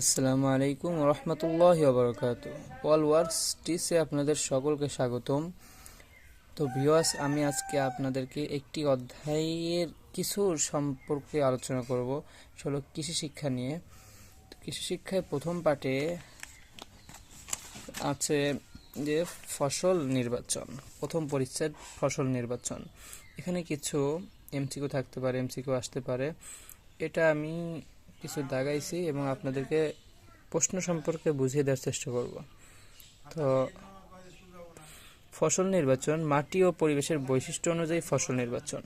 আসসালামু আলাইকুম রহমতুল্লাহি ওয়া অল ওয়ার্কস টিসে আপনাদের সকলকে স্বাগতম। তো ভিউয়ার্স, আমি আজকে আপনাদেরকে একটি অধ্যায়ের কিছু সম্পর্কে আলোচনা করব, সেটা কৃষি শিক্ষা নিয়ে। তো কৃষি শিক্ষায় প্রথম পার্টে আছে যে ফসল নির্বাচন, প্রথম পরিচ্ছেদ ফসল নির্বাচন। এখানে কিছু এমসিকিউ থাকতে পারে, এমসিকিউ আসতে পারে। এটা আমি কিছু দাগাইছি এবং আপনাদেরকে প্রশ্ন সম্পর্কে বুঝিয়ে দেওয়ার চেষ্টা করব। তো ফসল নির্বাচন, মাটি ও পরিবেশের বৈশিষ্ট্য অনুযায়ী ফসল নির্বাচন।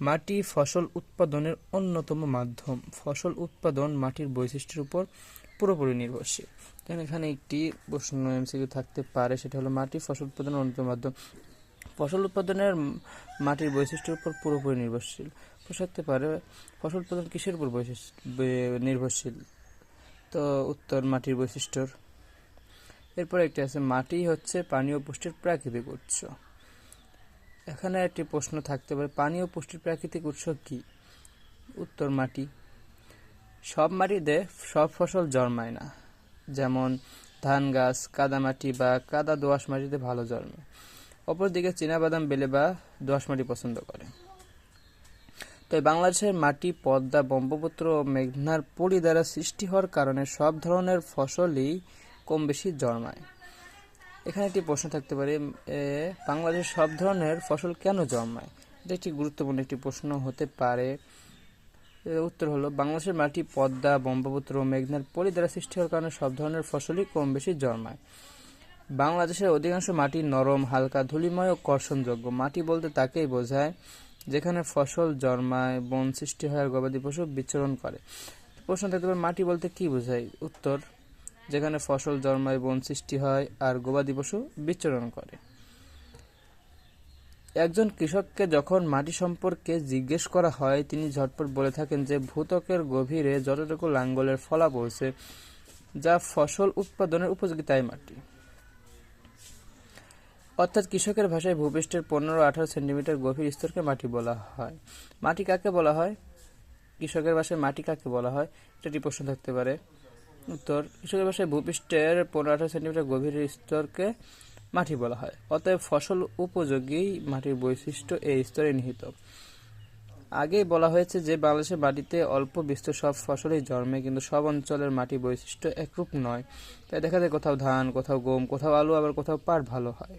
মাটি ফসল উৎপাদনের অন্যতম মাধ্যম। ফসল উৎপাদন মাটির বৈশিষ্ট্যের উপর পুরোপুরি নির্ভরশীল। এখানে একটি প্রশ্ন এমসিকিউ থাকতে পারে, সেটা হলো মাটি ফসল উৎপাদনের অন্যতম মাধ্যম। ফসল উৎপাদনের মাটির বৈশিষ্ট্যের উপর পুরোপুরি নির্ভরশীল। প্রশ্ন থাকতে পারে, ফসল উৎপাদন কিসের উপর নির্ভরশীল? তো উত্তর মাটির বৈশিষ্ট্যর। এরপর একটি আছে, মাটি হচ্ছে পানি ও পুষ্টির প্রাকৃতিক উৎস। এখানে একটি প্রশ্ন থাকতে পারে, পানি ও পুষ্টির প্রাকৃতিক উৎস কি? উত্তর মাটি। সব মাটিতে সব ফসল জন্মায় না, যেমন ধান গাছ কাদামাটি বা কাদা দোআঁশ মাটিতে ভালো জন্মে। অপরদিকে চীনাবাদাম বেলে বা দোআঁশ মাটি পছন্দ করে। তাই বাংলাদেশের মাটি পদ্মা, ব্রহ্মপুত্র ও মেঘনার পলি দ্বারা সৃষ্টি হওয়ার কারণে সব ধরনের ফসলই কম বেশি জন্মায়। এখানে একটি প্রশ্ন থাকতে পারে, বাংলাদেশের সব ধরনের ফসল কেন জন্মায়? এটা একটি গুরুত্বপূর্ণ একটি প্রশ্ন হতে পারে। উত্তর হলো, বাংলাদেশের মাটি পদ্মা, ব্রহ্মপুত্র ও মেঘনার পলি দ্বারা সৃষ্টি হওয়ার কারণে সব ধরনের ফসলই কম বেশি জন্মায়। বাংলাদেশের অধিকাংশ মাটি নরম, হালকা, ধূলিময় ও কর্ষণযোগ্য। মাটি বলতে তাকেই বোঝায় যেখানে ফসল জন্মায়, বন সৃষ্টি হয় আর গবাদি পশু বিচরণ করে। প্রশ্ন থাকতে পারে, মাটি বলতে কি বোঝায়? উত্তর, যেখানে ফসল জন্মায়, বন সৃষ্টি হয় আর গবাদি পশু বিচরণ করে। একজন কৃষককে যখন মাটি সম্পর্কে জিজ্ঞেস করা হয়, তিনি ঝটপট বলে থাকেন যে ভূত্বকের গভীরে যতটুকু লাঙ্গলের ফলা পড়ছে, যা ফসল উৎপাদনের উপযোগী, তাই মাটি। অর্থাৎ কৃষকের ভাষায় ভূপৃষ্ঠের 15-18 সেন্টিমিটার গভীর স্তরকে মাটি বলা হয়। মাটি কাকে বলা হয়? কৃষকের ভাষায় মাটি কাকে বলা হয়? এটি প্রশ্ন থাকতে পারে। উত্তর, কৃষকের ভাষায় ভূপৃষ্ঠের 15-18 সেন্টিমিটার গভীর স্তরকে মাটি বলা হয়। অতএব ফসল উপযোগী মাটির বৈশিষ্ট্য এই স্তরে নিহিত। আগেই বলা হয়েছে যে বাংলাদেশের মাটিতে অল্প বিস্তর সব ফসলই জন্মে, কিন্তু সব অঞ্চলের মাটির বৈশিষ্ট্য একরূপ নয়। তাই দেখা যায় কোথাও ধান, কোথাও গম, কোথাও আলু, আবার কোথাও পাট ভালো হয়।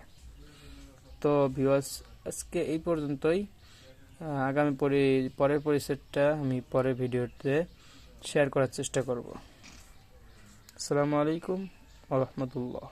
তো ভিউয়ার্স, আজকে এই পর্যন্তই। আগামী পরের পরিচ্ছেদটা আমি পরের ভিডিওতে শেয়ার করার চেষ্টা করব। আসসালামু আলাইকুম ওয়া রাহমাতুল্লাহ।